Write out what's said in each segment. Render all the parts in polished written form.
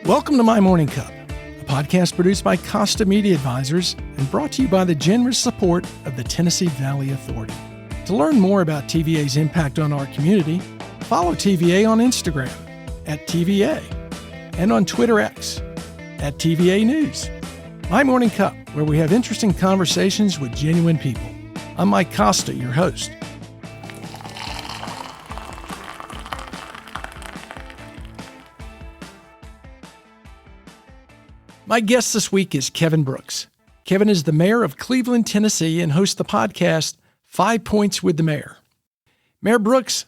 Welcome to My Morning Cup, a podcast produced by Costa Media Advisors and brought to you by the generous support of the Tennessee Valley Authority. To learn more about TVA's impact on our community, follow TVA on Instagram at TVA and on Twitter X at TVA News. My Morning Cup, where we have interesting conversations with genuine people. I'm Mike Costa, your host. My guest this week is Kevin Brooks. Kevin is the mayor of Cleveland, Tennessee, and hosts the podcast 5 Points with the Mayor. Mayor Brooks,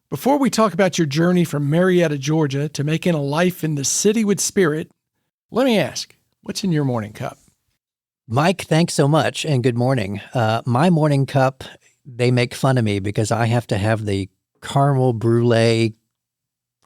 before we talk about your journey from Marietta, Georgia, to making a life in the city with spirit, let me ask, what's in your morning cup? Mike, thanks so much, and good morning. My morning cup, they make fun of me because I have to have the caramel brulee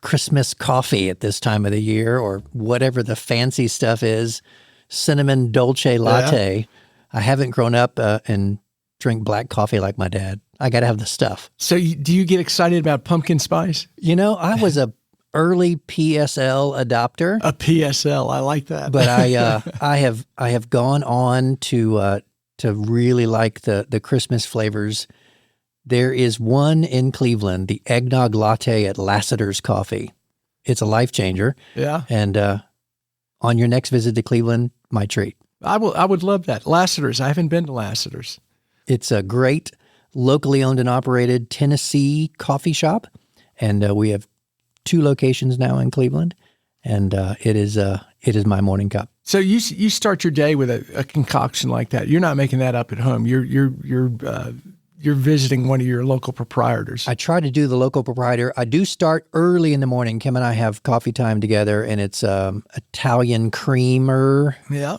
Christmas coffee at this time of the year, or whatever the fancy stuff is, cinnamon dolce latte. Yeah. I haven't grown up and drink black coffee like my dad. I got to have the stuff. So do you get excited about pumpkin spice? You know, I was a early PSL adopter. A PSL, I like that. But I have gone on to really like the Christmas flavors. There is one in Cleveland, the eggnog latte at Lassiter's Coffee. It's a life changer. Yeah. And on your next visit to Cleveland, my treat. I would love that. Lassiter's. I haven't been to Lassiter's. It's a great locally owned and operated Tennessee coffee shop, and we have 2 locations now in Cleveland, and it is my morning cup. So you start your day with a concoction like that. You're not making that up at home. You're visiting one of your local proprietors. I try to do the local proprietor. I do start early in the morning. Kim and I have coffee time together, and it's Italian creamer. Yeah.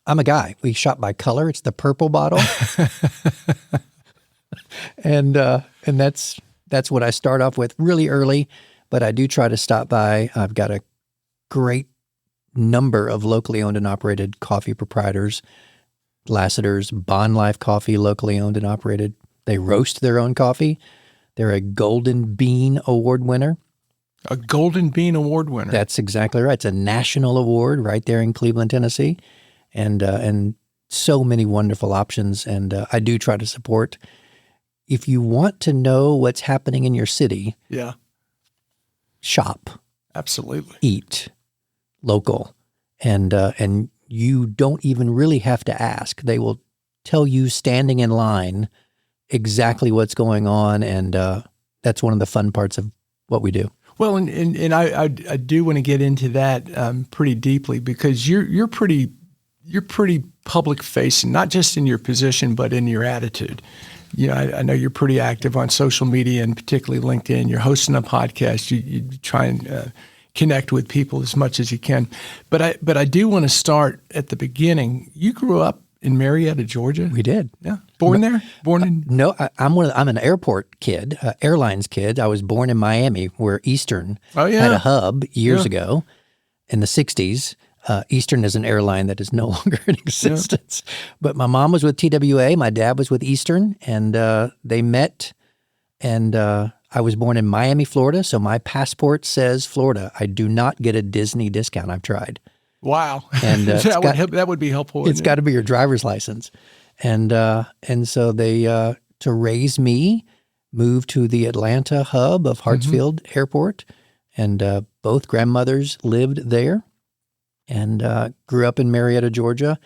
I'm a guy. We shop by color. It's the purple bottle. and that's what I start off with really early, but I do try to stop by. I've got a great number of locally owned and operated coffee proprietors. Lassiter's, Bond Life Coffee, locally owned and operated. They roast their own coffee. They're a Golden Bean Award winner. A Golden Bean Award winner. That's exactly right. It's a national award right there in Cleveland, Tennessee, and so many wonderful options. And I do try to support. If you want to know what's happening in your city, yeah, shop, absolutely, eat local, and you don't even really have to ask. They will tell you standing in line exactly what's going on, and that's one of the fun parts of what we do. Well, and I do want to get into that pretty deeply, because you're pretty public facing, not just in your position but in your attitude. You know, I know you're pretty active on social media, and particularly LinkedIn. You're hosting a podcast. You try and connect with people as much as you can. But I do want to start at the beginning. You grew up in Marietta, Georgia? We did. Yeah. Born there? Born in? No, I'm an airport kid, airlines kid. I was born in Miami, where Eastern had a hub years ago in the 60s. Eastern is an airline that is no longer in existence. Yeah. But my mom was with TWA. My dad was with Eastern, and they met, and I was born in Miami, Florida, so my passport says Florida. I do not get a Disney discount. I've tried. Wow. And that would be helpful. It's got to be your driver's license. And so they, to raise me, moved to the Atlanta hub of Hartsfield Airport, and both grandmothers lived there, and grew up in Marietta, Georgia.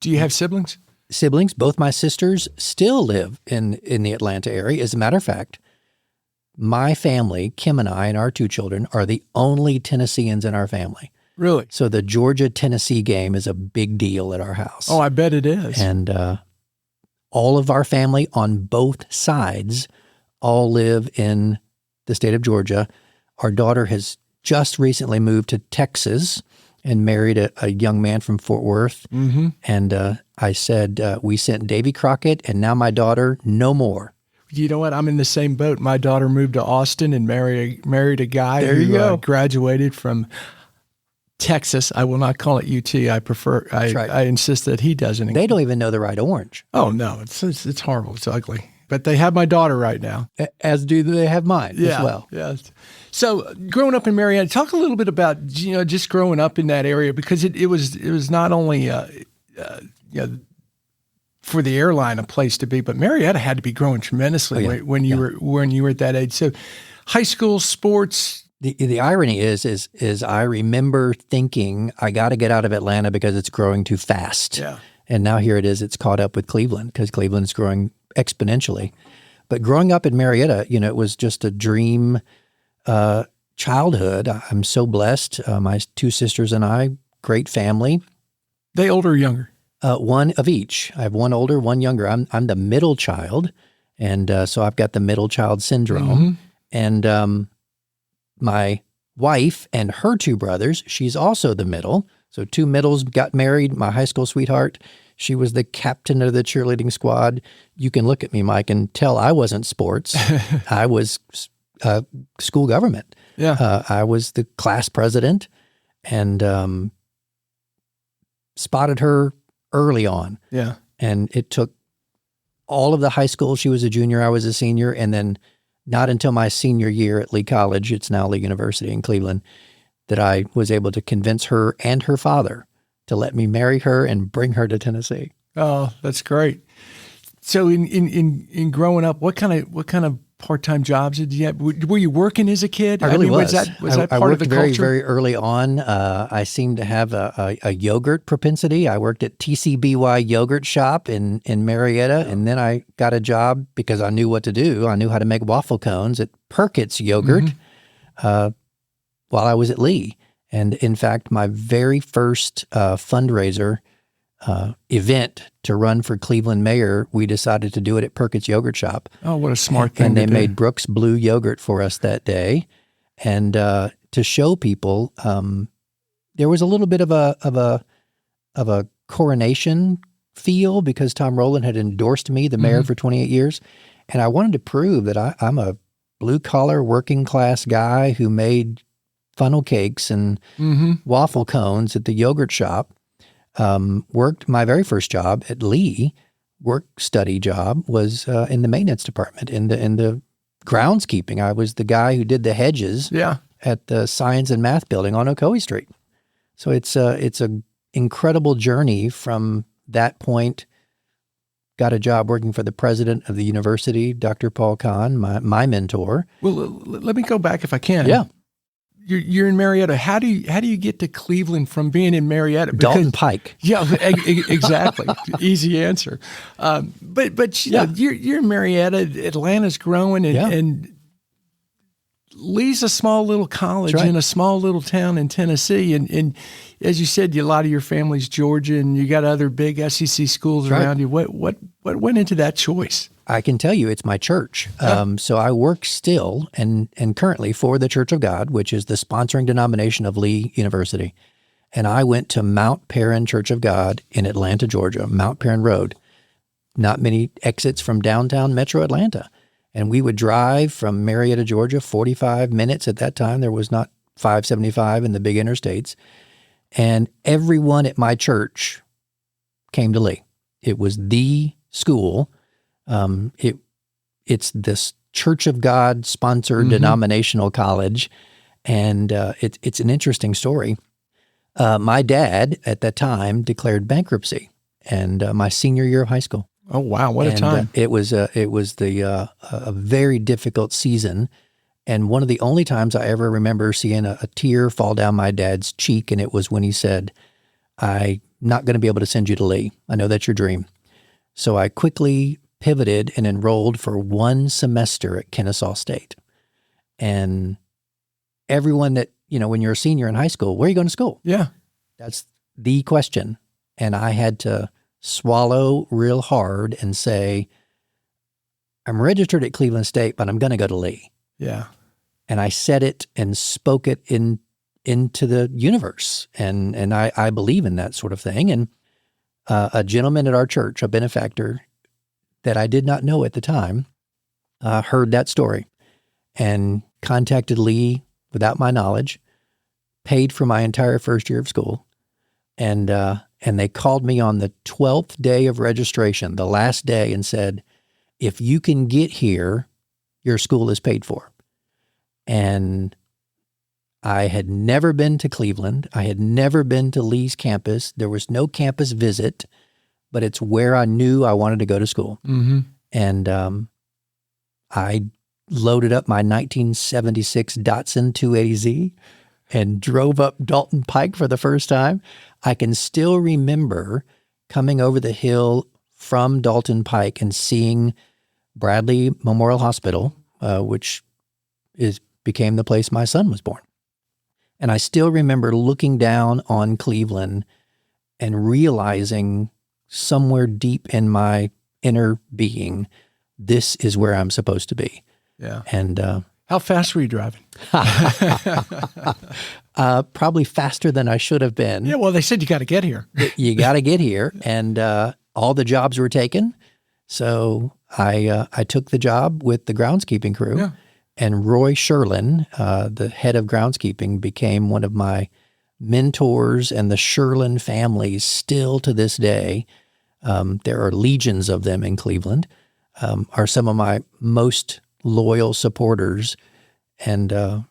Do you have siblings? Siblings. Both my sisters still live in the Atlanta area. As a matter of fact, my family, Kim and I and our 2 children, are the only Tennesseans in our family. Really? So the Georgia-Tennessee game is a big deal at our house. Oh, I bet it is. And all of our family on both sides all live in the state of Georgia. Our daughter has just recently moved to Texas and married a young man from Fort Worth. Mm-hmm. And I said, we sent Davy Crockett, and now my daughter, no more. You know what? I'm in the same boat. My daughter moved to Austin and married a guy who graduated from Texas. I will not call it UT. I insist that he doesn't. They don't even know the right orange. Oh no, it's horrible. It's ugly. But they have my daughter right now. As do they have mine as well. Yeah. So growing up in Marietta, talk a little bit about, just growing up in that area, because it was not only, for the airline a place to be, but Marietta had to be growing tremendously when you were at that age. So high school sports. The irony is I remember thinking I got to get out of Atlanta because it's growing too fast. Yeah. And now here it is, it's caught up with Cleveland because Cleveland is growing exponentially. But growing up in Marietta, it was just a dream childhood. I'm so blessed. My two sisters and I, great family. They older or younger? One of each. I have one older, one younger. I'm the middle child, and so I've got the middle child syndrome. And my wife and her two brothers, she's also the middle. So two middles got married. My high school sweetheart, she was the captain of the cheerleading squad. You can look at me, Mike, and tell I wasn't sports. I was school government. Yeah. I was the class president, and spotted her early on. Yeah. And it took all of the high school. She was a junior, I was a senior, and then not until my senior year at Lee College, it's now Lee University in Cleveland, that I was able to convince her and her father to let me marry her and bring her to Tennessee. Oh, that's great. So in growing up, what kind of part-time jobs did you have? Were you working as a kid? I really was. Was that part of the culture? I worked very, very early on. I seemed to have a yogurt propensity. I worked at TCBY Yogurt Shop in Marietta, and then I got a job because I knew what to do. I knew how to make waffle cones at Perkins Yogurt while I was at Lee. And in fact, my very first fundraiser event to run for Cleveland mayor, we decided to do it at Perkins Yogurt Shop. Oh, what a smart thing! And they made Brooks Blue yogurt for us that day, and to show people, there was a little bit of a coronation feel because Tom Rowland had endorsed me, the mayor, for 28 years, and I wanted to prove that I'm a blue collar working class guy who made funnel cakes and waffle cones at the yogurt shop. Worked my very first job at Lee, study job was in the maintenance department, in the groundskeeping. I was the guy who did the hedges at the Science and Math building on Ocoee Street. So it's a incredible journey from that point. Got a job working for the president of the university, Dr. Paul Kahn, my mentor. Well, let me go back if I can. Yeah. You're in Marietta. How do you get to Cleveland from being in Marietta? Dalton Pike. Yeah, exactly. Easy answer. But you're in Marietta. Atlanta's growing, and Lee's a small little college in a small little town in Tennessee. And as you said, a lot of your family's Georgia, and you got other big SEC schools around you. What went into that choice? I can tell you it's my church. So I work still and currently for the Church of God, which is the sponsoring denomination of Lee University. And I went to Mount Perrin Church of God in Atlanta, Georgia, Mount Perrin Road. Not many exits from downtown Metro Atlanta. And we would drive from Marietta, Georgia, 45 minutes at that time. There was not 575 in the big interstates. And everyone at my church came to Lee. It was the school. It's this Church of God sponsored denominational college, and it's an interesting story. My dad at that time declared bankruptcy, and my senior year of high school. Oh wow, what a time! It was a very difficult season, and one of the only times I ever remember seeing a tear fall down my dad's cheek, and it was when he said, "I'm not going to be able to send you to Lee. I know that's your dream." So I quickly pivoted and enrolled for one semester at Kennesaw State. And everyone that, when you're a senior in high school, where are you going to school? Yeah. That's the question. And I had to swallow real hard and say, I'm registered at Cleveland State, but I'm going to go to Lee. Yeah. And I said it and spoke it into the universe. And I believe in that sort of thing. And a gentleman at our church, a benefactor that I did not know at the time, heard that story and contacted Lee without my knowledge, paid for my entire first year of school. And they called me on the 12th day of registration, the last day, and said, if you can get here, your school is paid for. And I had never been to Cleveland. I had never been to Lee's campus. There was no campus visit, but it's where I knew I wanted to go to school. Mm-hmm. And I loaded up my 1976 Datsun 280Z and drove up Dalton Pike for the first time. I can still remember coming over the hill from Dalton Pike and seeing Bradley Memorial Hospital, which became the place my son was born. And I still remember looking down on Cleveland and realizing somewhere deep in my inner being, this is where I'm supposed to be. Yeah. And how fast were you driving? Probably faster than I should have been. Yeah, well, they said you got to get here. You got to get here. And all the jobs were taken. So I took the job with the groundskeeping crew. Yeah. And Roy Sherlin, the head of groundskeeping, became one of my mentors, and the Sherlin family still to this day, there are legions of them in Cleveland, are some of my most loyal supporters. And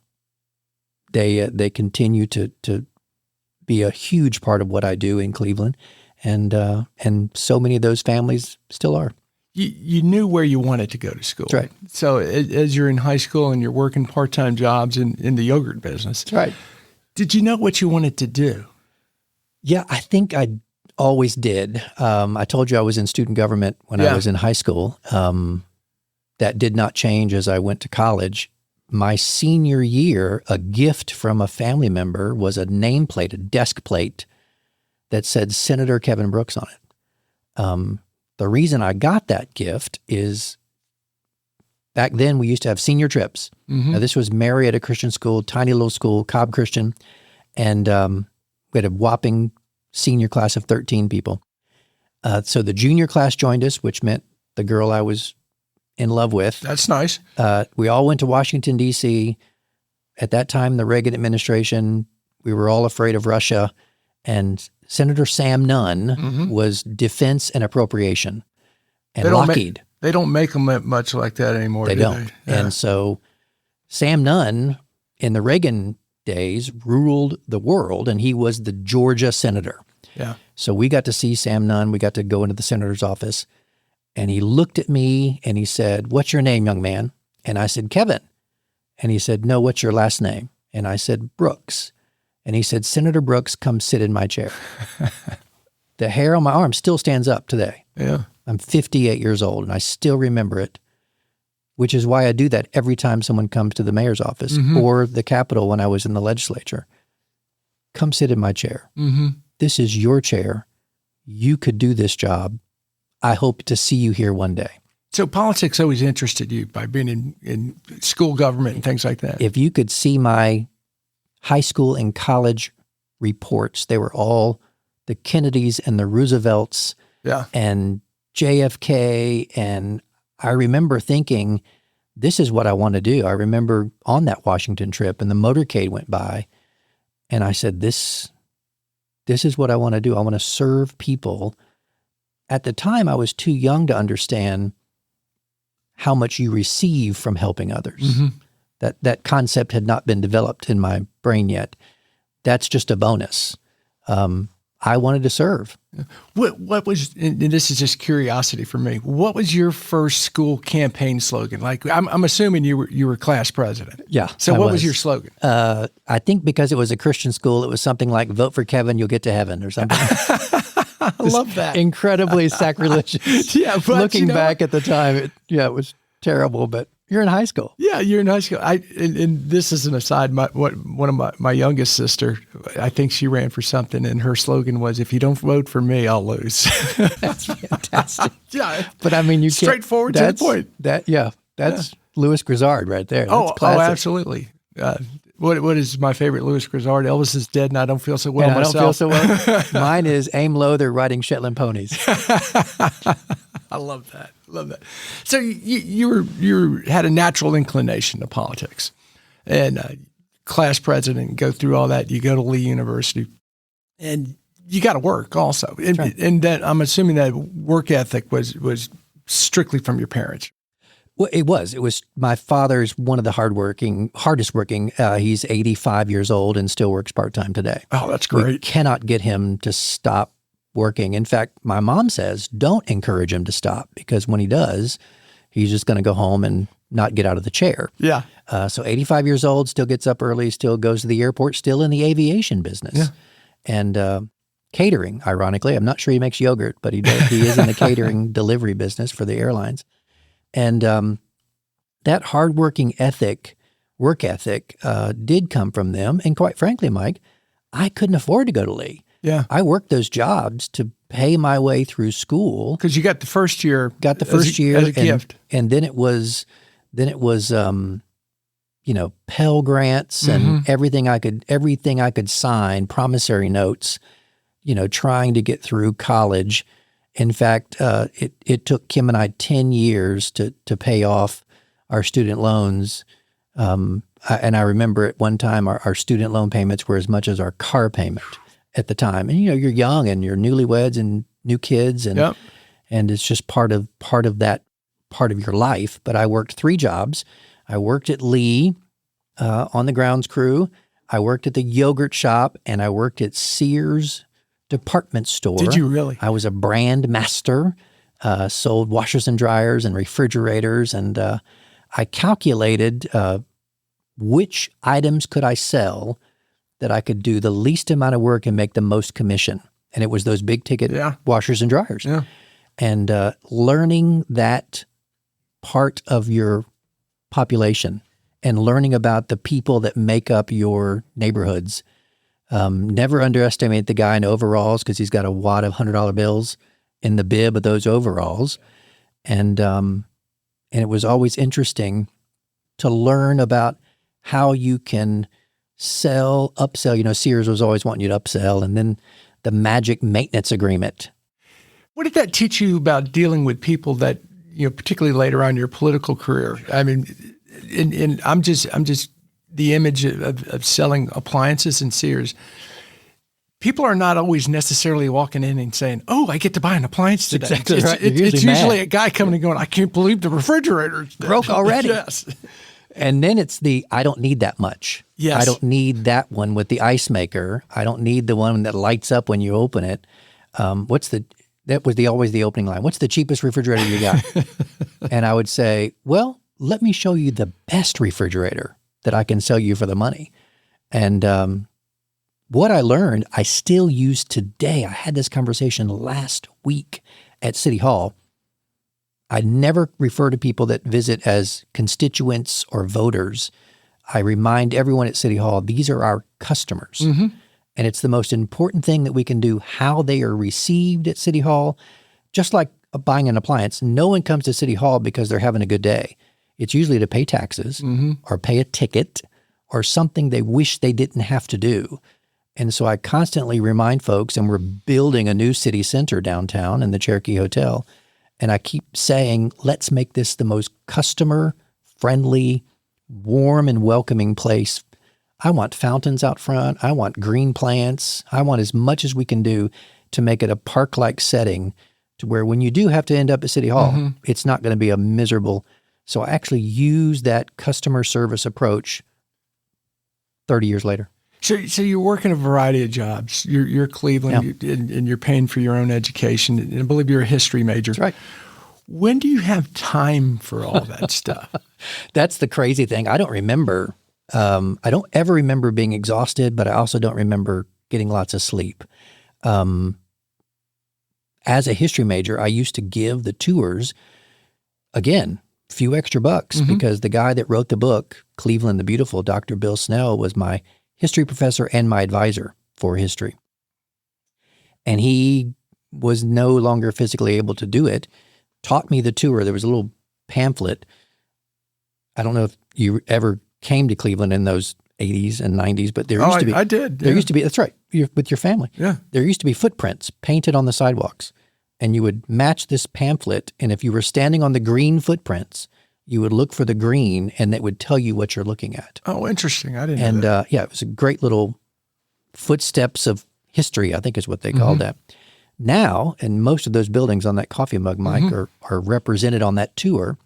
they continue to be a huge part of what I do in Cleveland. And so many of those families still are. You knew where you wanted to go to school. That's right. So as you're in high school and you're working part-time jobs in the yogurt business. That's right. Did you know what you wanted to do? Yeah, I think I always did. I told you I was in student government when I was in high school. That did not change as I went to college. My senior year, a gift from a family member was a nameplate, a desk plate that said Senator Kevin Brooks on it. The reason I got that gift is back then we used to have senior trips. Mm-hmm. Now, this was Marietta Christian School, tiny little school, Cobb Christian, and we had a whopping senior class of 13 people. So the junior class joined us, which meant the girl I was in love with. That's nice. We all went to Washington, D.C. At that time, the Reagan administration, we were all afraid of Russia, and Senator Sam Nunn was Defense and Appropriation, and Lockheed. They don't make them much like that anymore. They don't. Yeah. And so Sam Nunn, in the Reagan days, ruled the world, and he was the Georgia senator. Yeah. So we got to see Sam Nunn. We got to go into the senator's office, and he looked at me and he said, "What's your name, young man?" And I said, "Kevin." And he said, "No, what's your last name?" And I said, "Brooks." And he said, "Senator Brooks, come sit in my chair." The hair on my arm still stands up today. Yeah. I'm 58 years old, and I still remember it, which is why I do that every time someone comes to the mayor's office or the Capitol when I was in the legislature. Come sit in my chair. Mm-hmm. This is your chair. You could do this job. I hope to see you here one day. So politics always interested you by being in school government and things like that. If you could see my high school and college reports, they were all the Kennedys and the Roosevelts and JFK. And I remember thinking, this is what I want to do. I remember on that Washington trip and the motorcade went by and I said, this is what I want to do. I want to serve people. At the time, I was too young to understand how much you receive from helping others. Mm-hmm. That concept had not been developed in my brain yet. That's just a bonus. I wanted to serve. What was, and this is just curiosity for me, what was your first school campaign slogan? Like, I'm assuming you were class president. Yeah. So what was your slogan? I think because it was a Christian school, it was something like, "Vote for Kevin, you'll get to heaven," or something. I love that. Incredibly sacrilegious. Yeah. But, looking back at the time, it was terrible, but you're in high school. Yeah, you're in high school. And this is an aside. One of my youngest sister, I think she ran for something, and her slogan was, "If you don't vote for me, I'll lose." That's fantastic. Yeah, but I mean, you straightforward to the point. That's Louis Grizzard right there. That's classic. Absolutely. What is my favorite Louis Grizzard? "Elvis is dead, and I don't feel so well myself." I don't feel so well. Mine is "Aim low, they're riding Shetland ponies." I love that. Love that. So you had a natural inclination to politics, and class president. Go through all that. You go to Lee University, and you got to work also. And, right. and that I'm assuming that work ethic was strictly from your parents. Well, it was my father's one of the hardest working. He's 85 years old and still works part-time today. Oh, that's great. We cannot get him to stop working. In fact, my mom says, don't encourage him to stop, because when he does, he's just going to go home and not get out of the chair. Yeah. So 85 years old, still gets up early, still goes to the airport, still in the aviation business. Yeah. And catering, ironically. I'm not sure he makes yogurt, but he is in the catering delivery business for the airlines. And that hardworking work ethic did come from them. And quite frankly, Mike, I couldn't afford to go to Lee. Yeah. I worked those jobs to pay my way through school. Because you got the first year. Got the first year as a gift. And then it was Pell Grants and everything I could sign, promissory notes, trying to get through college. In fact, it took Kim and I 10 years to pay off our student loans. And I remember at one time our student loan payments were as much as our car payment at the time. And you're young and you're newlyweds and new kids, and it's just part of your life. But I worked 3 jobs. I worked at Lee on the grounds crew. I worked at the yogurt shop, and I worked at Sears department store. Did you really? I was a brand master, sold washers and dryers and refrigerators, and I calculated which items could I sell that I could do the least amount of work and make the most commission. And it was those big ticket washers and dryers. Yeah. And learning that part of your population and learning about the people that make up your neighborhoods. Never underestimate the guy in overalls, because he's got a wad of $100 bills in the bib of those overalls. And it was always interesting to learn about how you can upsell. Sears was always wanting you to upsell, and then the magic maintenance agreement. What did that teach you about dealing with people that, particularly later on in your political career? I mean, I'm just the image of selling appliances in Sears. People are not always necessarily walking in and saying, "Oh, I get to buy an appliance today." Exactly right. It's usually a guy coming and going, "I can't believe the refrigerator's broke already." Yes. And then it's I don't need that much. Yes. I don't need that one with the ice maker. I don't need the one that lights up when you open it. That was always the opening line. What's the cheapest refrigerator you got? And I would say, well, let me show you the best refrigerator that I can sell you for the money. And what I learned, I still use today. I had this conversation last week at City Hall. I never refer to people that visit as constituents or voters. I remind everyone at City Hall, these are our customers. Mm-hmm. And it's the most important thing that we can do, how they are received at City Hall. Just like buying an appliance, no one comes to City Hall because they're having a good day. It's usually to pay taxes or pay a ticket or something they wish they didn't have to do. And so I constantly remind folks, and we're building a new city center downtown in the Cherokee Hotel, and I keep saying, let's make this the most customer-friendly, warm and welcoming place. I want fountains out front. I want green plants. I want as much as we can do to make it a park-like setting to where when you do have to end up at City Hall, it's not going to be a miserable. So I actually use that customer service approach 30 years later. So you're working a variety of jobs. You're Cleveland, and you're paying for your own education. And I believe you're a history major. That's right. When do you have time for all that stuff? That's the crazy thing. I don't remember. I don't ever remember being exhausted, but I also don't remember getting lots of sleep. As a history major, I used to give the tours, again, a few extra bucks, because the guy that wrote the book, Cleveland the Beautiful, Dr. Bill Snell, was my history professor and my advisor for history. And he was no longer physically able to do it, taught me the tour. There was a little pamphlet. I don't know if you ever came to Cleveland in those 80s and 90s, but there used to be. I did. There used to be, that's right, with your family. Yeah. There used to be footprints painted on the sidewalks, and you would match this pamphlet, and if you were standing on the green footprints, you would look for the green, and it would tell you what you're looking at. Oh, interesting. I didn't know that. It was a great little footsteps of history, I think is what they called that. Now, and most of those buildings on that coffee mug, Mike, are represented on that tour.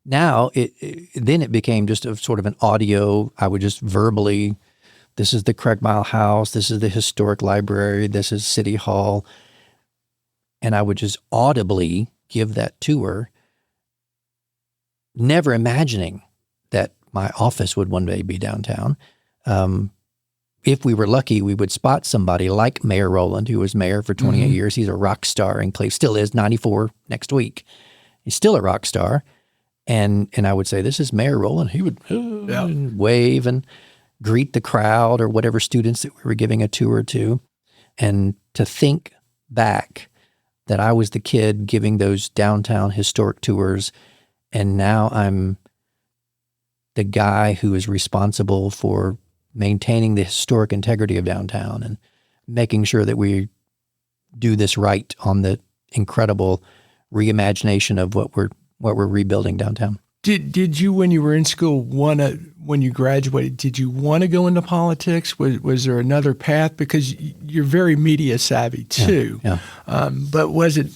Now, then it became just a sort of an audio. I would just verbally, this is the Craig Mile House, this is the Historic Library, this is City Hall. And I would just audibly give that tour, never imagining that my office would one day be downtown. If we were lucky, we would spot somebody like Mayor Rowland, who was mayor for 28 years. He's a rock star in Cleveland, still is, 94 next week. He's still a rock star. And I would say, this is Mayor Rowland. He would wave and greet the crowd or whatever students that we were giving a tour to. And to think back that I was the kid giving those downtown historic tours, and now I'm the guy who is responsible for maintaining the historic integrity of downtown and making sure that we do this right on the incredible reimagination of what we're rebuilding downtown. Did you, when you were in school, when you graduated, did you want to go into politics? Was there another path? Because you're very media savvy too. Yeah. But was it,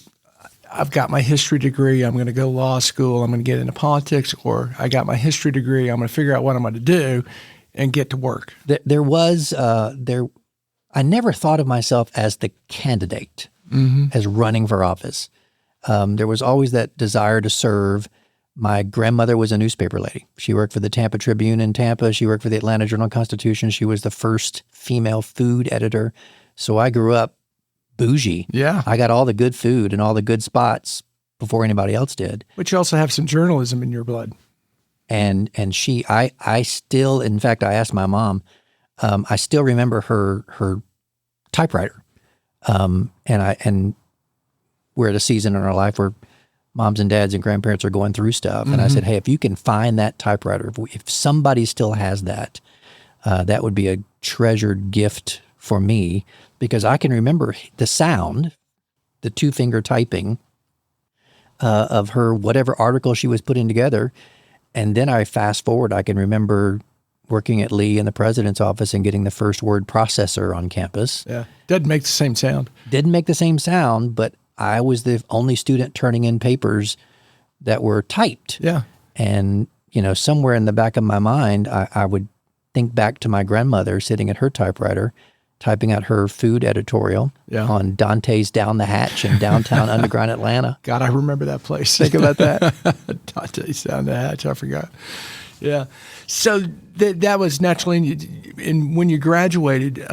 I've got my history degree, I'm going to go law school, I'm going to get into politics, or I got my history degree, I'm going to figure out what I'm going to do and get to work? I never thought of myself as the candidate, as running for office. There was always that desire to serve. My grandmother was a newspaper lady. She worked for the Tampa Tribune in Tampa. She worked for the Atlanta Journal-Constitution. She was the first female food editor. So I grew up bougie. Yeah. I got all the good food and all the good spots before anybody else did. But you also have some journalism in your blood. And I still, in fact, I asked my mom, I still remember her typewriter. And we're at a season in our life where moms and dads and grandparents are going through stuff. And I said, hey, if you can find that typewriter, if somebody still has that, that would be a treasured gift for me, because I can remember the sound, the two-finger typing of her, whatever article she was putting together. And then I fast forward, I can remember working at Lee in the president's office and getting the first word processor on campus. Yeah, doesn't make the same sound. Didn't make the same sound, but I was the only student turning in papers that were typed. Yeah. And, somewhere in the back of my mind, I would think back to my grandmother sitting at her typewriter, typing out her food editorial on Dante's Down the Hatch in downtown underground Atlanta. God, I remember that place. Think about that. Dante's Down the Hatch, I forgot. Yeah. So that was naturally, and when you graduated,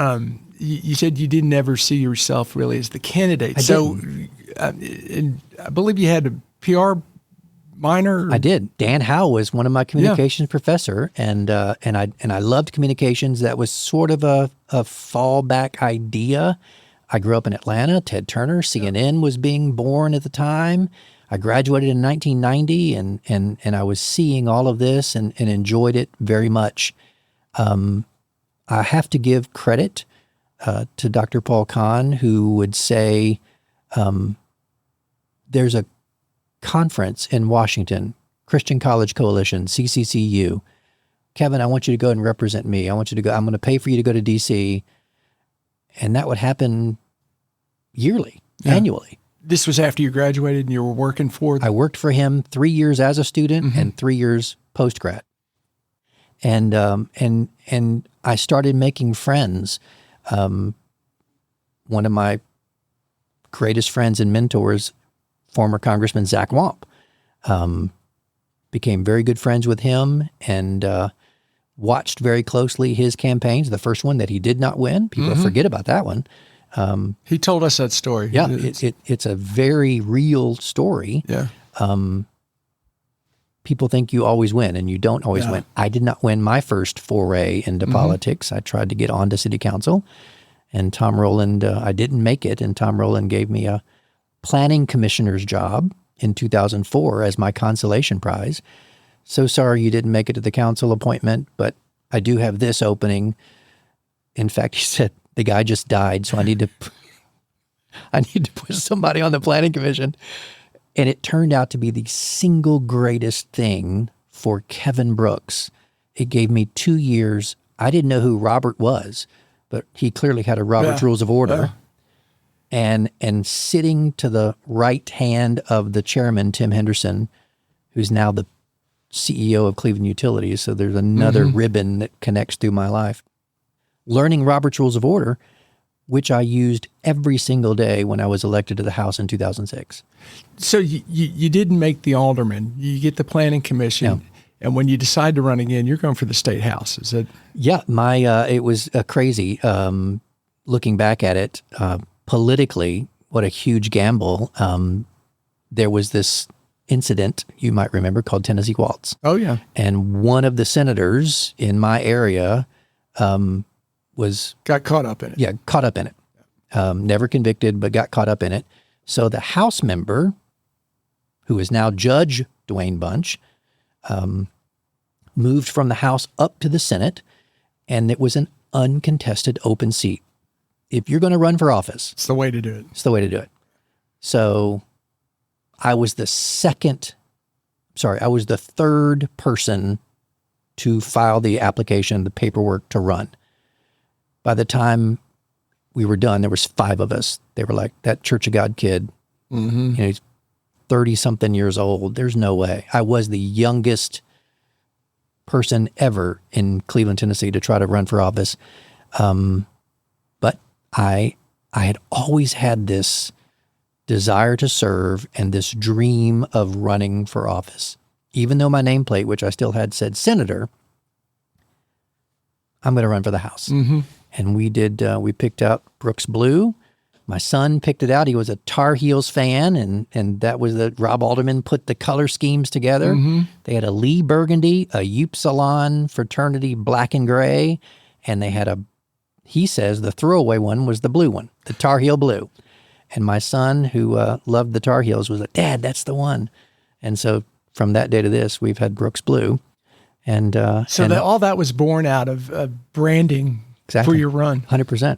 you said you didn't ever see yourself really as the candidate. And I believe you had a PR minor. I did. Dan Howe was one of my communications professor, and I loved communications. That was sort of a fallback idea. I grew up in Atlanta. Ted Turner, CNN was being born at the time. I graduated in 1990, and I was seeing all of this and enjoyed it very much. I have to give credit to Dr. Paul Kahn, who would say, there's a conference in Washington, Christian College Coalition, CCCU. Kevin, I want you to go and represent me. I want you to go. I'm going to pay for you to go to D.C. And that would happen yearly, annually. This was after you graduated and you were working for I worked for him 3 years as a student and 3 years post-grad. And I started making friends. One of my greatest friends and mentors, former Congressman Zach Wamp, became very good friends with him and watched very closely his campaigns. The first one that he did not win, people forget about that one. He told us that story. Yeah, it's a very real story. Yeah. People think you always win, and you don't always win. I did not win my first foray into politics. I tried to get on to city council, and Tom Rowland, I didn't make it, and Tom Rowland gave me a planning commissioner's job in 2004 as my consolation prize. So sorry you didn't make it to the council appointment, but I do have this opening. In fact, he said, the guy just died, so I need to put somebody on the planning commission. And it turned out to be the single greatest thing for Kevin Brooks. It gave me 2 years. I didn't know who Robert was, but he clearly had a Robert's Rules of Order. And sitting to the right hand of the chairman, Tim Henderson, who's now the CEO of Cleveland Utilities, so there's another ribbon that connects through my life. Learning Robert's Rules of Order, which I used every single day when I was elected to the House in 2006. So you didn't make the alderman. You get the planning commission. No. And when you decide to run again, you're going for the state house. Is it? Yeah, it was crazy. Looking back at it, politically, what a huge gamble. There was this incident you might remember called Tennessee Waltz. Oh, yeah. And one of the senators in my area got caught up in it. Yeah, caught up in it. Never convicted, but got caught up in it. So the House member, who is now Judge Dwayne Bunch, moved from the House up to the Senate, and it was an uncontested open seat. If you're going to run for office, it's the way to do it. It's the way to do it. So I was the third person to file the application, the paperwork to run. By the time we were done, there was 5 of us. They were like, that Church of God kid, he's 30-something years old. There's no way. I was the youngest person ever in Cleveland, Tennessee to try to run for office. But I had always had this desire to serve and this dream of running for office. Even though my nameplate, which I still had, said senator, I'm going to run for the House. And we did. We picked out Brooks Blue. My son picked it out. He was a Tar Heels fan, and that was Rob Alderman put the color schemes together. They had a Lee Burgundy, a Upsilon fraternity black and gray, and they had he says the throwaway one was the blue one, the Tar Heel blue. And my son, who loved the Tar Heels, was like, Dad, that's the one. And so from that day to this, we've had Brooks Blue. And all that was born out of branding for your run. 100%.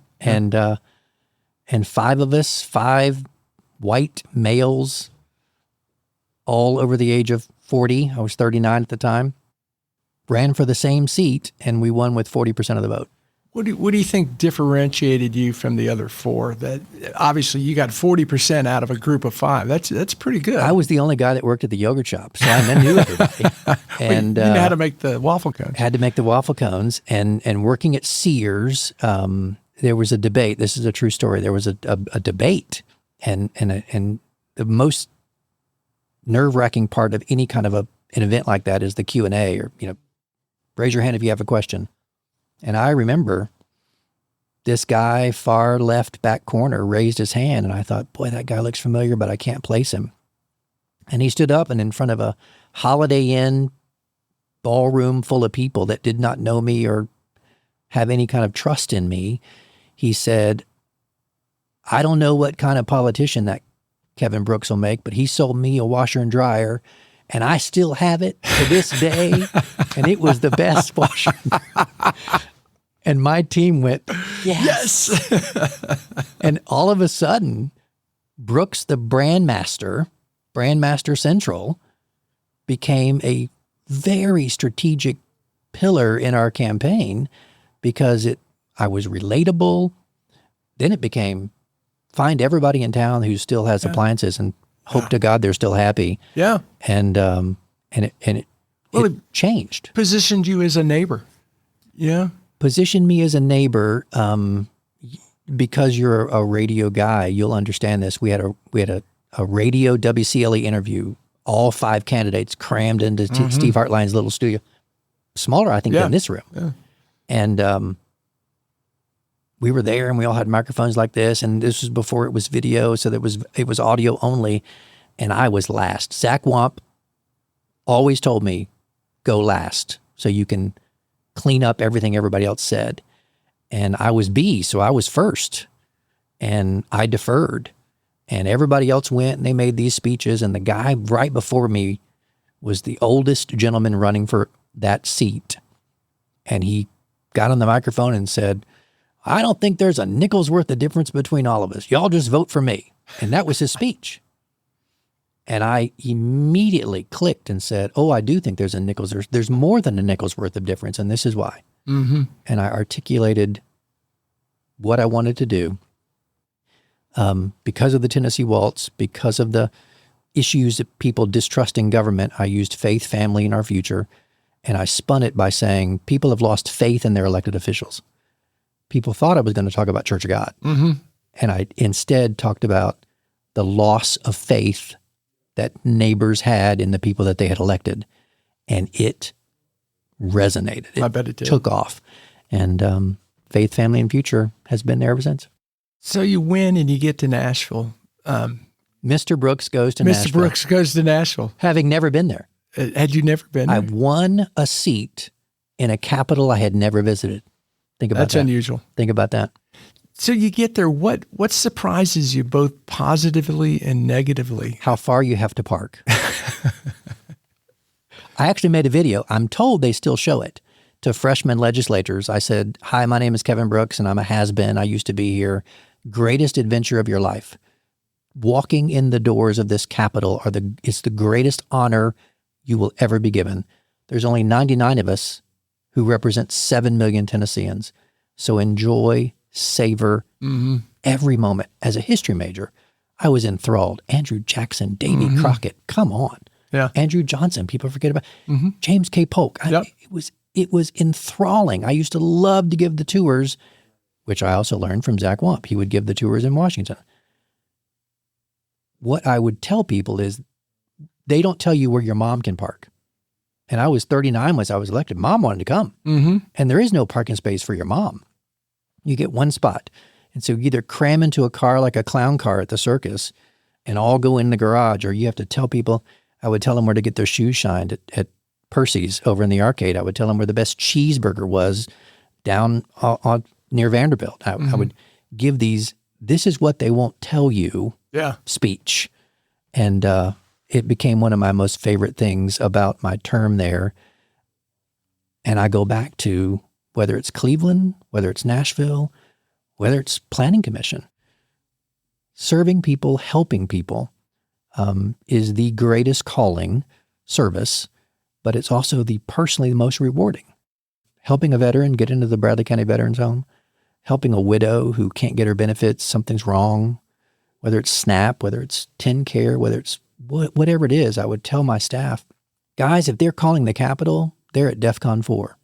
And 5 of us, 5 white males, all over the age of 40. I was 39 at the time. Ran for the same seat, and we won with 40% of the vote. What do you think differentiated you from the other 4? That obviously you got 40% out of a group of 5. That's pretty good. I was the only guy that worked at the yogurt shop, so I knew everybody. And you knew how to make the waffle cones. Had to make the waffle cones, and working at Sears, there was a debate. This is a true story. There was a debate, and the most nerve-wracking part of any kind of an event like that is the Q&A, or raise your hand if you have a question. And I remember this guy, far left back corner, raised his hand, and I thought, boy, that guy looks familiar, but I can't place him. And he stood up, and in front of a Holiday Inn ballroom full of people that did not know me or have any kind of trust in me, he said, I don't know what kind of politician that Kevin Brooks will make, but he sold me a washer and dryer, and I still have it to this day, and it was the best washer and dryer. And my team went, yes. And all of a sudden, Brooks, the Brandmaster Central, became a very strategic pillar in our campaign because I was relatable. Then it became find everybody in town who still has appliances and hope to God they're still happy. Yeah. And it changed. Positioned you as a neighbor. Yeah. Positioned me as a neighbor. Because you're a radio guy, you'll understand this. We had a radio WCLE interview, all 5 candidates crammed into Steve Hartline's little studio. Smaller, I think, than this room. Yeah. And we were there, and we all had microphones like this, and this was before it was video, so it was audio only, and I was last. Zach Wamp always told me, go last, so you can clean up everything everybody else said. And I was B, so I was first, and I deferred. And everybody else went, and they made these speeches, and the guy right before me was the oldest gentleman running for that seat. And he got on the microphone and said, I don't think there's a nickel's worth of difference between all of us. Y'all just vote for me. And that was his speech. And I immediately clicked and said, oh, I do think there's a nickel's. There's more than a nickel's worth of difference, and this is why. And I articulated what I wanted to do. Because of the Tennessee Waltz, because of the issues of people distrusting government, I used faith, family, and our future. And I spun it by saying people have lost faith in their elected officials. People thought I was going to talk about Church of God. Mm-hmm. And I instead talked about the loss of faith that neighbors had in the people that they had elected. And it resonated. I bet it did. Took off. And faith, family, and future has been there ever since. So you win and you get to Nashville. Mr. Brooks goes to Nashville. Mr. Brooks goes to Nashville. Having never been there. Had you never been there? I won a seat in a capital I had never visited. Think about that. That's unusual. Think about that. So you get there. What surprises you both positively and negatively? How far you have to park. I actually made a video. I'm told they still show it to freshman legislators. I said, "Hi, my name is Kevin Brooks, and I'm a has-been. I used to be here. Greatest adventure of your life. Walking in the doors of this Capitol it's the greatest honor you will ever be given. There's only 99 of us who represent 7 million Tennesseans. So enjoy, savor every moment." As a history major, I was enthralled. Andrew Jackson, Davy Crockett, come on. Yeah. Andrew Johnson, people forget about James K. Polk. It was enthralling. I used to love to give the tours, which I also learned from Zach Wamp. He would give the tours in Washington. What I would tell people is they don't tell you where your mom can park. And I was 39 when I was elected. Mom wanted to come. Mm-hmm. And there is no parking space for your mom. You get one spot. And so you either cram into a car like a clown car at the circus and all go in the garage, or you have to tell people. I would tell them where to get their shoes shined at Percy's over in the arcade. I would tell them where the best cheeseburger was down near Vanderbilt. I would give these, this is what they won't tell you speech. And it became one of my most favorite things about my term there. And I go back to whether it's Cleveland, whether it's Nashville, whether it's Planning Commission. Serving people, helping people is the greatest calling service, but it's also personally the most rewarding. Helping a veteran get into the Bradley County Veterans Home, helping a widow who can't get her benefits, something's wrong, whether it's SNAP, whether it's TennCare, whether it's whatever it is, I would tell my staff, guys, if they're calling the Capitol, they're at DEFCON 4.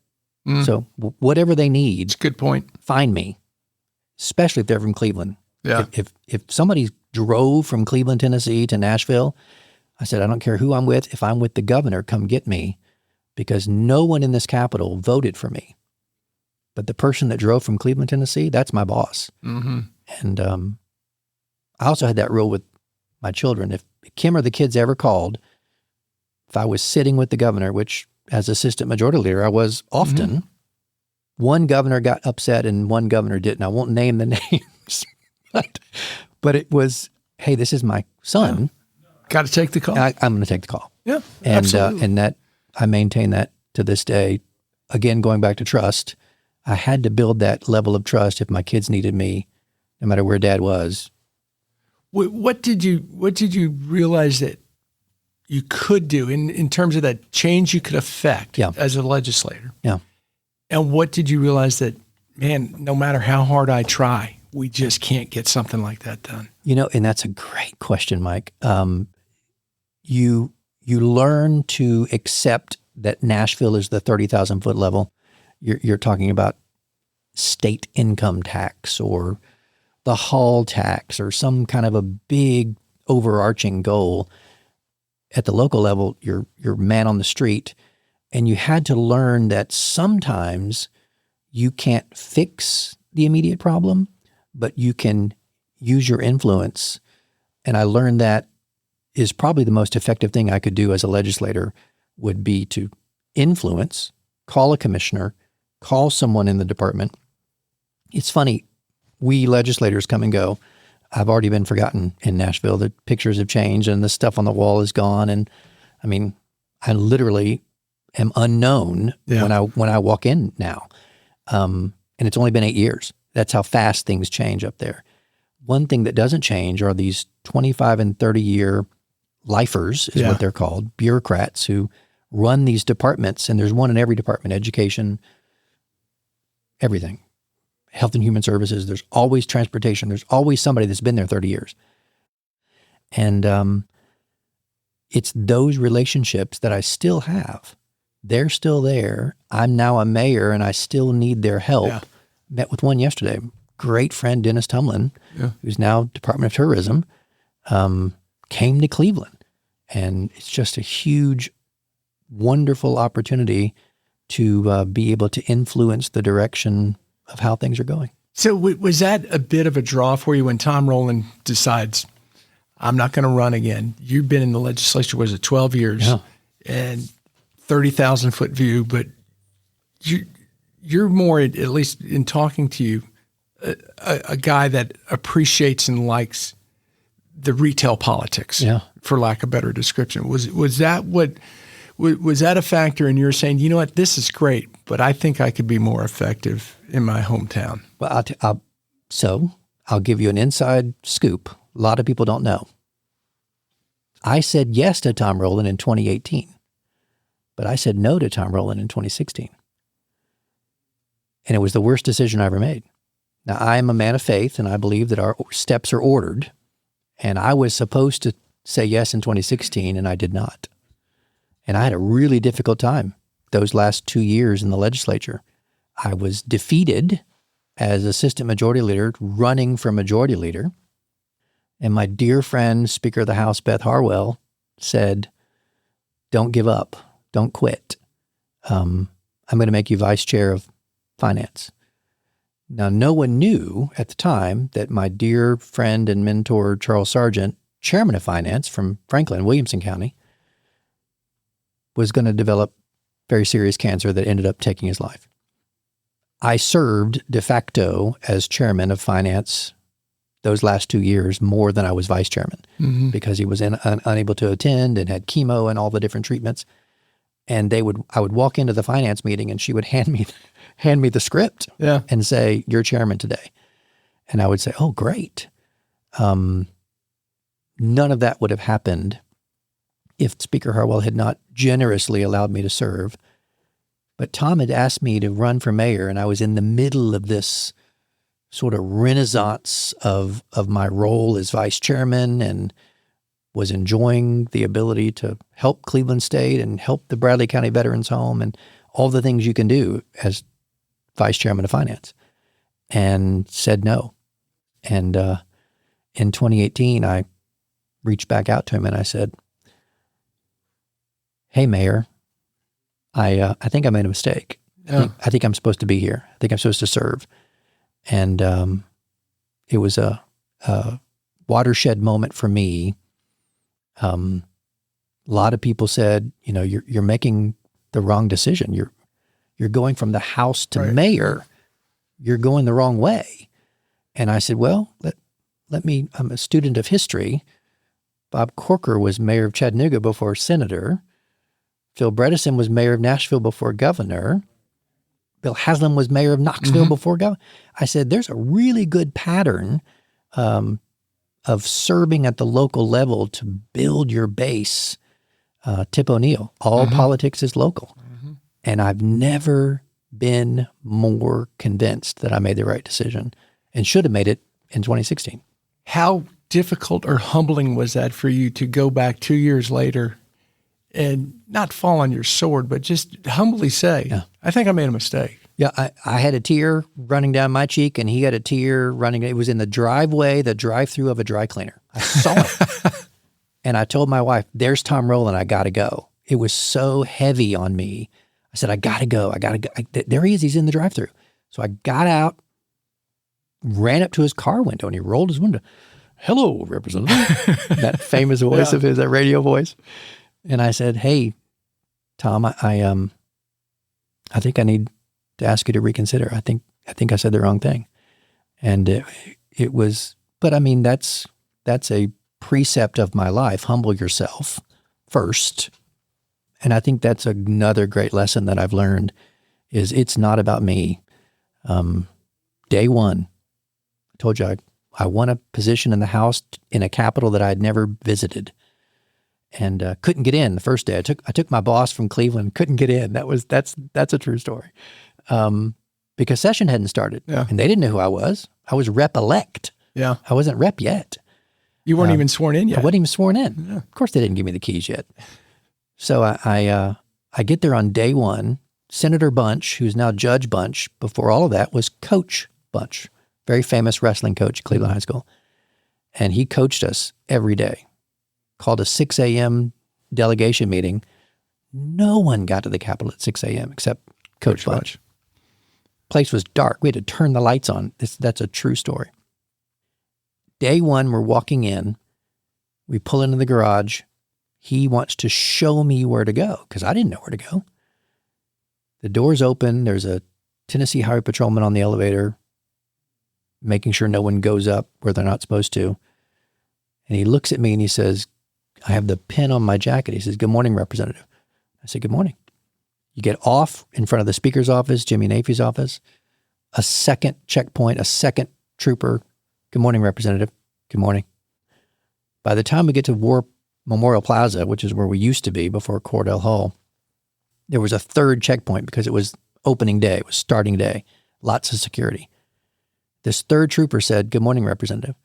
So whatever they need, that's a good point. Find me, especially if they're from Cleveland. Yeah. If somebody drove from Cleveland, Tennessee to Nashville, I said, I don't care who I'm with. If I'm with the governor, come get me, because no one in this Capitol voted for me. But the person that drove from Cleveland, Tennessee, that's my boss. Mm-hmm. And I also had that rule with my children. If Kim or the kids ever called, if I was sitting with the governor, which as assistant majority leader I was often, one governor got upset and one governor didn't. I won't name the names, but it was, hey, this is my son. Got to take the call. I'm going to take the call. Yeah, and absolutely. And that I maintain that to this day. Again, going back to trust, I had to build that level of trust. If my kids needed me, no matter where Dad was. What did you realize that you could do in terms of that change you could affect as a legislator? Yeah. And what did you realize that, man, no matter how hard I try, we just can't get something like that done? You know, and that's a great question, Mike. You learn to accept that Nashville is the 30,000 foot level. You're talking about state income tax or the hall tax or some kind of a big overarching goal. At the local level, you're man on the street, and you had to learn that sometimes you can't fix the immediate problem, but you can use your influence. And I learned that is probably the most effective thing I could do as a legislator would be to influence, call a commissioner, call someone in the department. It's funny, we legislators come and go. I've already been forgotten in Nashville. The pictures have changed and the stuff on the wall is gone. And I mean, I literally am unknown when I walk in now. And it's only been 8 years. That's how fast things change up there. One thing that doesn't change are these 25 and 30 year lifers is what they're called, bureaucrats who run these departments. And there's one in every department, education, everything. Health and Human Services. There's always transportation. There's always somebody that's been there 30 years. And it's those relationships that I still have. They're still there. I'm now a mayor and I still need their help. Yeah. Met with one yesterday. Great friend, Dennis Tumlin, who's now Department of Tourism, came to Cleveland. And it's just a huge, wonderful opportunity to be able to influence the direction of how things are going. So was that a bit of a draw for you when Tom Rowland decides, I'm not going to run again? You've been in the legislature, was it 12 years? Yeah. And 30,000-foot view, but you're more, at least in talking to you, a guy that appreciates and likes the retail politics, for lack of a better description. Was that a factor in your saying, you know what, this is great, but I think I could be more effective in my hometown? Well, I'll give you an inside scoop. A lot of people don't know. I said yes to Tom Rowland in 2018, but I said no to Tom Rowland in 2016. And it was the worst decision I ever made. Now, I am a man of faith, and I believe that our steps are ordered. And I was supposed to say yes in 2016, and I did not. And I had a really difficult time those last 2 years in the legislature. I was defeated as assistant majority leader, running for majority leader. And my dear friend, Speaker of the House, Beth Harwell, said, don't give up. Don't quit. I'm going to make you vice chair of finance. Now, no one knew at the time that my dear friend and mentor, Charles Sargent, chairman of finance from Franklin, Williamson County, was going to develop very serious cancer that ended up taking his life. I served de facto as chairman of finance those last 2 years more than I was vice chairman because he was unable to attend and had chemo and all the different treatments. And I would walk into the finance meeting and she would hand me the script and say, you're chairman today. And I would say, oh, great. None of that would have happened if Speaker Harwell had not generously allowed me to serve. But Tom had asked me to run for mayor, and I was in the middle of this sort of renaissance of my role as vice chairman and was enjoying the ability to help Cleveland State and help the Bradley County Veterans Home and all the things you can do as vice chairman of finance, and said no. And in 2018, I reached back out to him and I said, hey, Mayor, I think I made a mistake. I think I'm supposed to be here. I think I'm supposed to serve. And it was a watershed moment for me. A lot of people said, you're making the wrong decision. You're going from the House to mayor. You're going the wrong way. And I said, well, I'm a student of history. Bob Corker was mayor of Chattanooga before senator. Phil Bredesen was mayor of Nashville before governor. Bill Haslam was mayor of Knoxville before governor. I said, there's a really good pattern of serving at the local level to build your base. Tip O'Neill, all politics is local. And I've never been more convinced that I made the right decision and should have made it in 2016. How difficult or humbling was that for you to go back 2 years later and not fall on your sword, but just humbly say, I think I made a mistake? Yeah, I had a tear running down my cheek and he had a tear running. It was in the drive-through of a dry cleaner. I saw it. And I told my wife, there's Tom Rowland, I got to go. It was so heavy on me. I said, I got to go. There he is. He's in the drive-through. So I got out, ran up to his car window, and he rolled his window. Hello, Representative. That famous voice of his, that radio voice. And I said, hey, Tom, I think I need to ask you to reconsider. I think I said the wrong thing. And it was, but I mean, that's a precept of my life. Humble yourself first. And I think that's another great lesson that I've learned is it's not about me. Day one, I told you I won a position in the House in a capital that I had never visited and couldn't get in the first day. I took my boss from Cleveland, couldn't get in. That's a true story. because session hadn't started. Yeah. And they didn't know who I was. I was rep-elect. Yeah. I wasn't rep yet. You weren't even sworn in yet. I wasn't even sworn in. Yeah. Of course, they didn't give me the keys yet. So I get there on day one. Senator Bunch, who's now Judge Bunch, before all of that was Coach Bunch, very famous wrestling coach at Cleveland High School. And he coached us every day, called a 6 a.m. delegation meeting. No one got to the Capitol at 6 a.m. except Coach Bunch. Place was dark. We had to turn the lights on. That's a true story. Day one, we're walking in. We pull into the garage. He wants to show me where to go because I didn't know where to go. The door's open. There's a Tennessee Highway Patrolman on the elevator, making sure no one goes up where they're not supposed to. And he looks at me and he says, I have the pin on my jacket. He says, "Good morning, Representative." I said, "Good morning." You get off in front of the Speaker's office, Jimmy Nafee's office, a second checkpoint, a second trooper. "Good morning, Representative." "Good morning." By the time we get to War Memorial Plaza, which is where we used to be before Cordell Hall, there was a third checkpoint because it was opening day, it was starting day, lots of security. This third trooper said, "Good morning, Representative."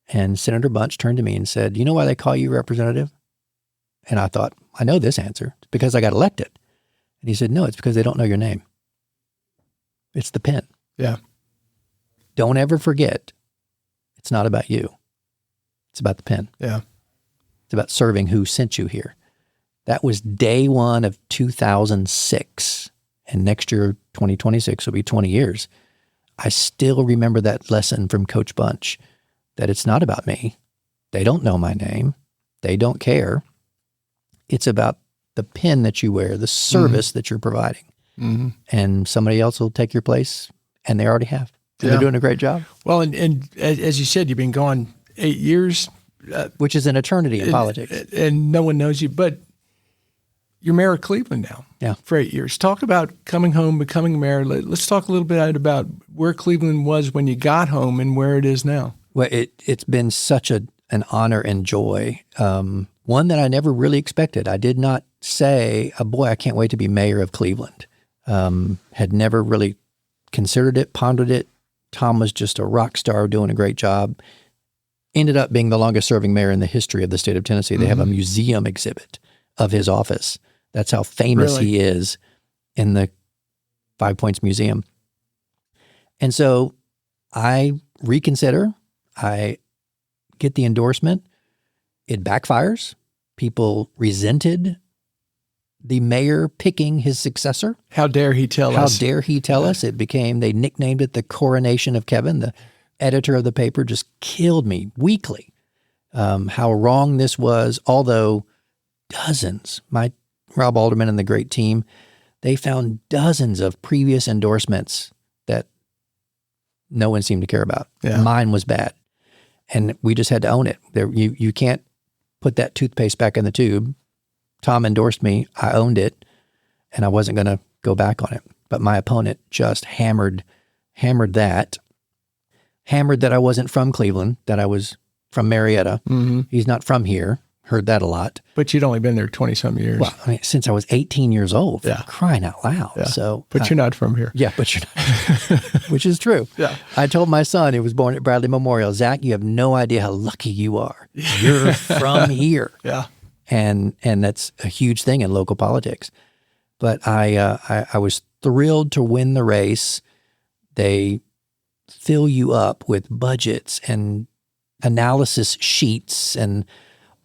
And Senator Bunch turned to me and said, "You know why they call you Representative?" And I thought, I know this answer. It's because I got elected. And he said, "No, it's because they don't know your name. It's the pin." Yeah. Don't ever forget, it's not about you. It's about the pin. Yeah. It's about serving who sent you here. That was day one of 2006. And next year, 2026, will be 20 years. I still remember that lesson from Coach Bunch, that it's not about me. They don't know my name. They don't care. It's about the pin that you wear, the service that you're providing. Mm-hmm. And somebody else will take your place, and they already have. And they're doing a great job. Well, and as you said, you've been gone 8 years. Which is an eternity in politics. And no one knows you, but you're mayor of Cleveland now for 8 years. Talk about coming home, becoming mayor. Let's talk a little bit about where Cleveland was when you got home and where it is now. Well, it's been such an honor and joy, one that I never really expected. I did not say, boy, I can't wait to be mayor of Cleveland. Had never really considered it, pondered it. Tom was just a rock star doing a great job. Ended up being the longest serving mayor in the history of the state of Tennessee. They have a museum exhibit of his office. That's how famous he is in the 5 Points Museum. And so I reconsider. I get the endorsement. It backfires. People resented the mayor picking his successor. How dare he tell us? How dare he tell us? It became, they nicknamed it the coronation of Kevin. The editor of the paper just killed me weekly. How wrong this was, although dozens, Rob Alderman and the great team, they found dozens of previous endorsements that no one seemed to care about. Yeah. Mine was bad. And we just had to own it. You can't put that toothpaste back in the tube. Tom endorsed me. I owned it, and I wasn't going to go back on it. But my opponent just hammered that. Hammered that I wasn't from Cleveland, that I was from Marietta. Mm-hmm. He's not from here. Heard that a lot. But you'd only been there 20-some years. Well, I mean, since I was 18 years old, crying out loud. Yeah. So, but you're not from here. Yeah, but you're not. Which is true. Yeah. I told my son, who was born at Bradley Memorial, "Zach, you have no idea how lucky you are. You're from here." Yeah. And that's a huge thing in local politics. But I was thrilled to win the race. They fill you up with budgets and analysis sheets and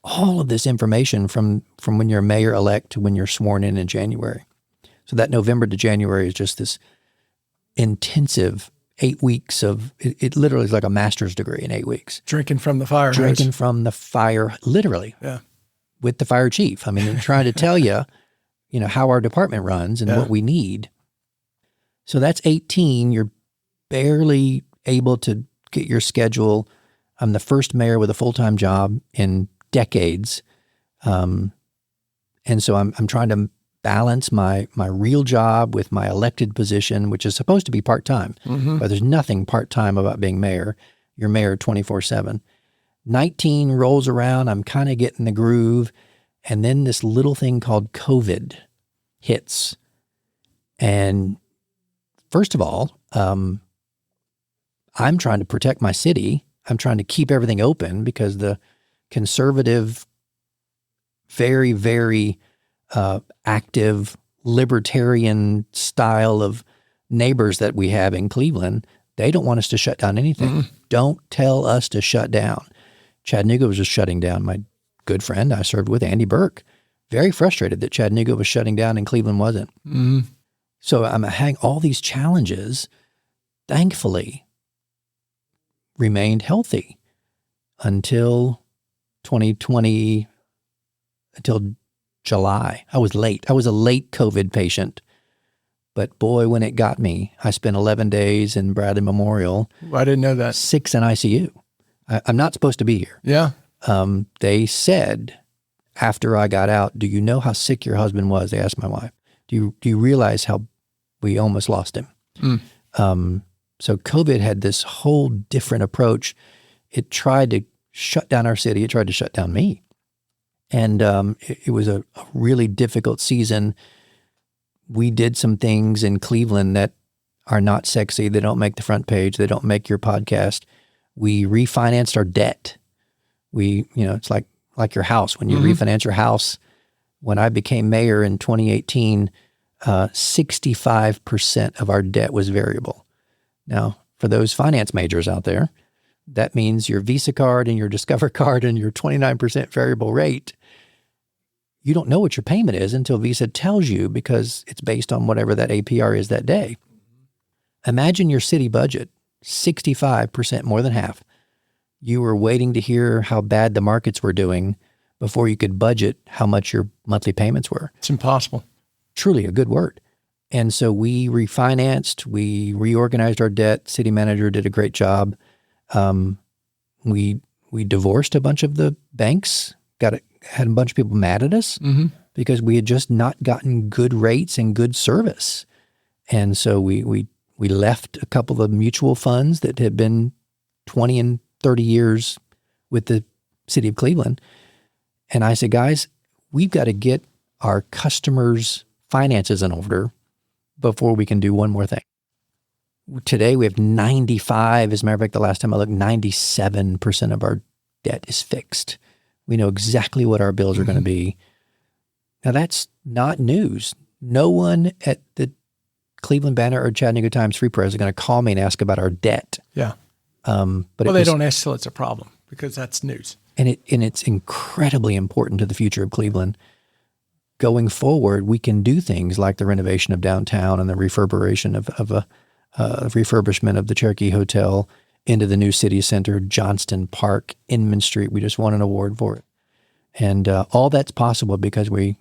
all of this information from when you're mayor-elect to when you're sworn in January. So that November to January is just this intensive 8 weeks of, it literally is like a master's degree in 8 weeks. Drinking from the fire. Drinking from the fire, literally. Yeah. With the fire chief. I mean, they're trying to tell you, how our department runs and what we need. So that's 18. You're barely able to get your schedule. I'm the first mayor with a full-time job in decades. And so I'm trying to balance my real job with my elected position, which is supposed to be part-time. Mm-hmm. But there's nothing part-time about being mayor. You're mayor 24/7. 19 rolls around. I'm kind of getting the groove. And then this little thing called COVID hits. And first of all, I'm trying to protect my city. I'm trying to keep everything open because the conservative, very, very active libertarian style of neighbors that we have in Cleveland, they don't want us to shut down anything. Don't tell us to shut down. Chattanooga was just shutting down. My good friend I served with, Andy Burke, very frustrated that Chattanooga was shutting down and Cleveland wasn't. So I'm having all these challenges, thankfully, remained healthy until 2020, until July. I was late. I was a late COVID patient. But boy, when it got me, I spent 11 days in Bradley Memorial. I didn't know that. 6 in ICU. I'm not supposed to be here. Yeah. They said after I got out, do you know how sick your husband was? They asked my wife. Do you realize how we almost lost him? So COVID had this whole different approach. It tried to shut down our city. It tried to shut down me. And it was a really difficult season. We did some things in Cleveland that are not sexy. They don't make the front page. They don't make your podcast. We refinanced our debt. It's like your house. When you refinance your house, when I became mayor in 2018, 65% of our debt was variable. Now, for those finance majors out there, that means your Visa card and your Discover card and your 29% variable rate, you don't know what your payment is until Visa tells you because it's based on whatever that APR is that day. Imagine your city budget, 65%, more than half. You were waiting to hear how bad the markets were doing before you could budget how much your monthly payments were. It's impossible. Truly A good word. And so we refinanced, we reorganized our debt. City manager did a great job. We divorced a bunch of the banks, had a bunch of people mad at us because we had just not gotten good rates and good service. And so we left a couple of mutual funds that had been 20 and 30 years with the city of Cleveland. And I said, guys, we've got to get our customers' finances in order before we can do one more thing. Today we have 95, as a matter of fact, the last time I looked, 97% of our debt is fixed. We know exactly what our bills are going to be. Now that's not news. No one at the Cleveland Banner or Chattanooga Times Free Press is going to call me and ask about our debt. Yeah. But they don't ask till it's a problem because that's news. And it's incredibly important to the future of Cleveland. Going forward, we can do things like the renovation of downtown and the refurbishment of the Cherokee Hotel into the new city center, Johnston Park, Inman Street. We just won an award for it. And all that's possible because we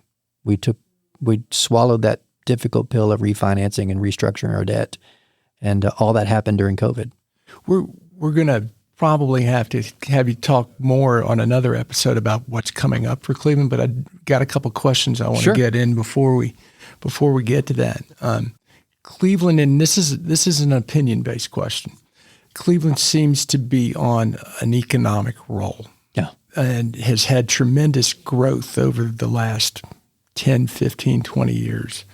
swallowed that difficult pill of refinancing and restructuring our debt. And all that happened during COVID. We're going to probably have to have you talk more on another episode about what's coming up for Cleveland, but I got a couple questions I want to get in before we get to that. Cleveland, and this is an opinion-based question. Cleveland seems to be on an economic roll. Yeah. And has had tremendous growth over the last 10, 15, 20 years.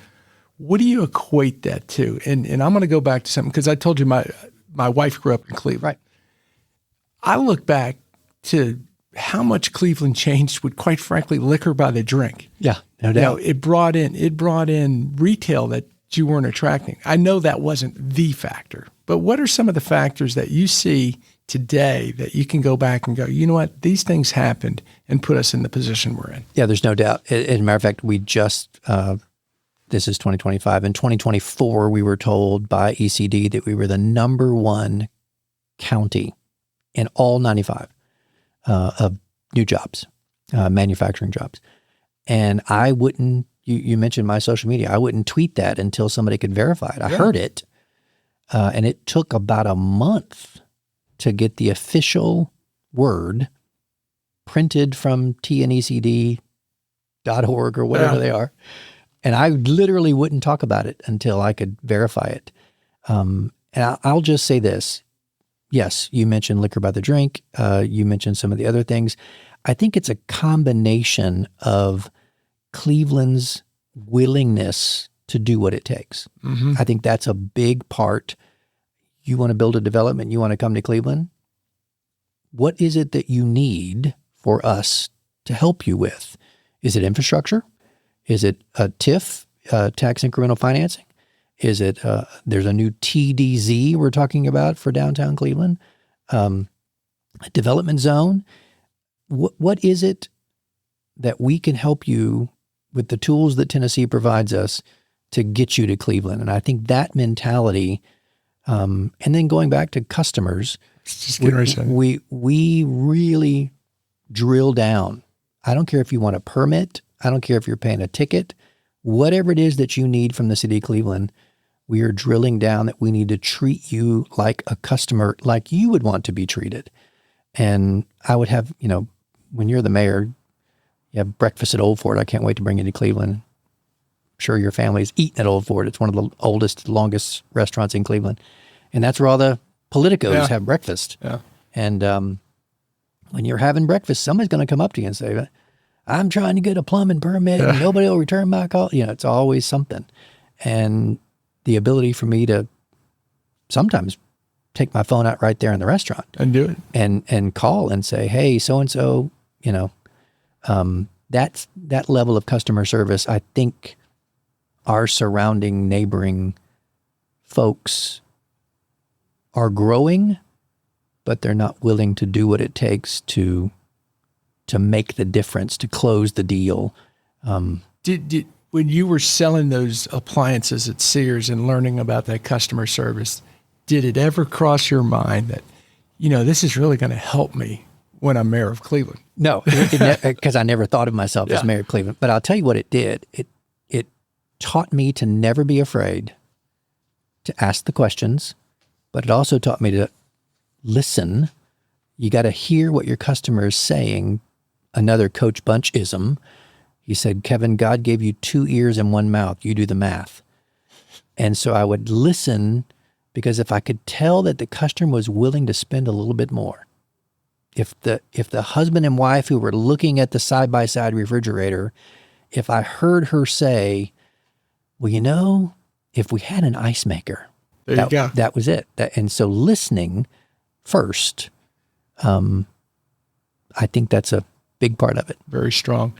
What do you equate that to? And I'm going to go back to something because I told you my wife grew up in Cleveland. Right. I look back to how much Cleveland changed with, quite frankly, liquor by the drink. Yeah, no doubt. Now, it brought in retail that you weren't attracting. I know that wasn't the factor, but what are some of the factors that you see today that you can go back and go, you know what, these things happened and put us in the position we're in? Yeah, there's no doubt. As a matter of fact, we just, this is 2025. In 2024, we were told by ECD that we were the number one county in all 95 of new jobs, manufacturing jobs. And I wouldn't, you mentioned my social media, I wouldn't tweet that until somebody could verify it. I heard it, and it took about a month to get the official word printed from tnecd.org or whatever they are. And I literally wouldn't talk about it until I could verify it. And I'll just say this. Yes, you mentioned liquor by the drink. You mentioned some of the other things. I think it's a combination of Cleveland's willingness to do what it takes. Mm-hmm. I think that's a big part. You want to build a development, you want to come to Cleveland. What is it that you need for us to help you with? Is it infrastructure? Is it a TIF, tax incremental financing? Is it, there's a new TDZ we're talking about for downtown Cleveland, a development zone. What is it that we can help you with the tools that Tennessee provides us to get you to Cleveland? And I think that mentality, and then going back to customers, we really drill down. I don't care if you want a permit. I don't care if you're paying a ticket. Whatever it is that you need from the city of Cleveland, we are drilling down that we need to treat you like a customer, like you would want to be treated. And I would have, when you're the mayor, you have breakfast at Old Fort. I can't wait to bring you to Cleveland. I'm sure your family's eaten at Old Fort. It's one of the oldest, longest restaurants in Cleveland. And that's where all the politicos have breakfast. Yeah. And when you're having breakfast, somebody's going to come up to you and say, I'm trying to get a plumbing permit and nobody will return my call. It's always something. And the ability for me to sometimes take my phone out right there in the restaurant and do it and call and say, hey, so-and-so, that's that level of customer service. I think our surrounding neighboring folks are growing, but they're not willing to do what it takes to make the difference, to close the deal. Did when you were selling those appliances at Sears and learning about that customer service, did it ever cross your mind that, this is really going to help me when I'm mayor of Cleveland? No, because I never thought of myself as mayor of Cleveland. But I'll tell you what it did. It taught me to never be afraid to ask the questions, but it also taught me to listen. You got to hear what your customer is saying. Another Coach Bunch-ism. He said, Kevin, God gave you 2 ears and 1 mouth. You do the math. And so I would listen, because if I could tell that the customer was willing to spend a little bit more, if the husband and wife who were looking at the side-by-side refrigerator, if I heard her say, well, if we had an ice maker, that was it. And so listening first, I think that's a big part of it. Very strong.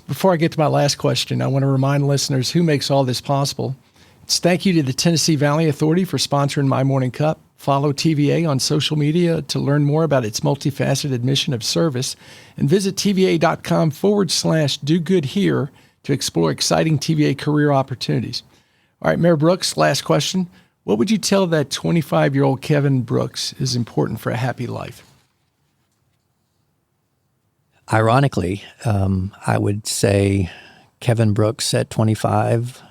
Before I get to my last question, I want to remind listeners who makes all this possible. It's thank you to the Tennessee Valley Authority for sponsoring My Morning Cup. Follow TVA on social media to learn more about its multifaceted mission of service, and visit TVA.com/do-good-here to explore exciting TVA career opportunities. All right, Mayor Brooks, last question. What would you tell that 25-year-old Kevin Brooks is important for a happy life? Ironically, I would say Kevin Brooks at 25,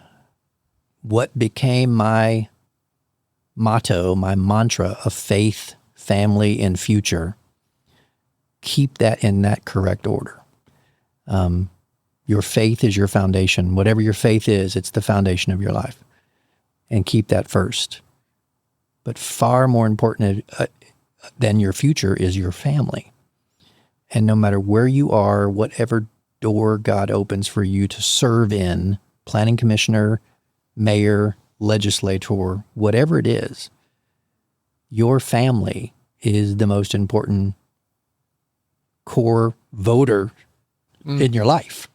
what became my motto, my mantra of faith, family, and future, keep that in that correct order. Your faith is your foundation. Whatever your faith is, it's the foundation of your life. And keep that first. But far more important than your future is your family. And no matter where you are, whatever door God opens for you to serve in, planning commissioner, mayor, legislator, whatever it is, your family is the most important core voter in your life.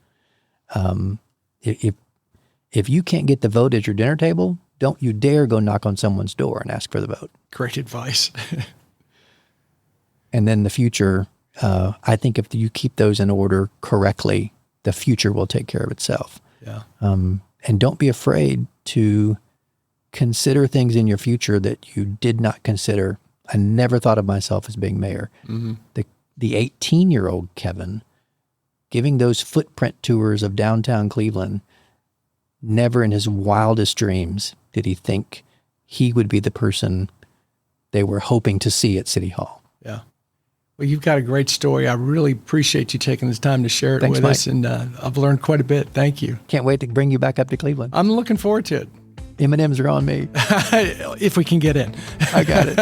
If you can't get the vote at your dinner table, don't you dare go knock on someone's door and ask for the vote. Great advice. And then the future, I think if you keep those in order correctly, the future will take care of itself. Yeah. And don't be afraid to consider things in your future that you did not consider. I never thought of myself as being mayor. Mm-hmm. The 18-year-old Kevin giving those footprint tours of downtown Cleveland, never in his wildest dreams did he think he would be the person they were hoping to see at City Hall. Yeah. Well, you've got a great story. I really appreciate you taking this time to share it with us, and I've learned quite a bit. Thank you. Can't wait to bring you back up to Cleveland. I'm looking forward to it. M&Ms are on me. If we can get in. I got it.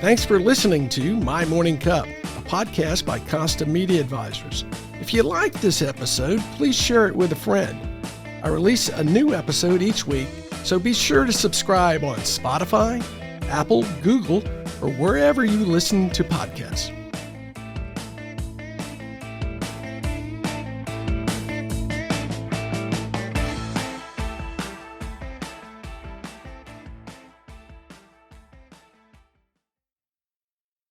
Thanks for listening to My Morning Cup, a podcast by Constant Media Advisors. If you like this episode, please share it with a friend. I release a new episode each week, so be sure to subscribe on Spotify, Apple, Google, or wherever you listen to podcasts.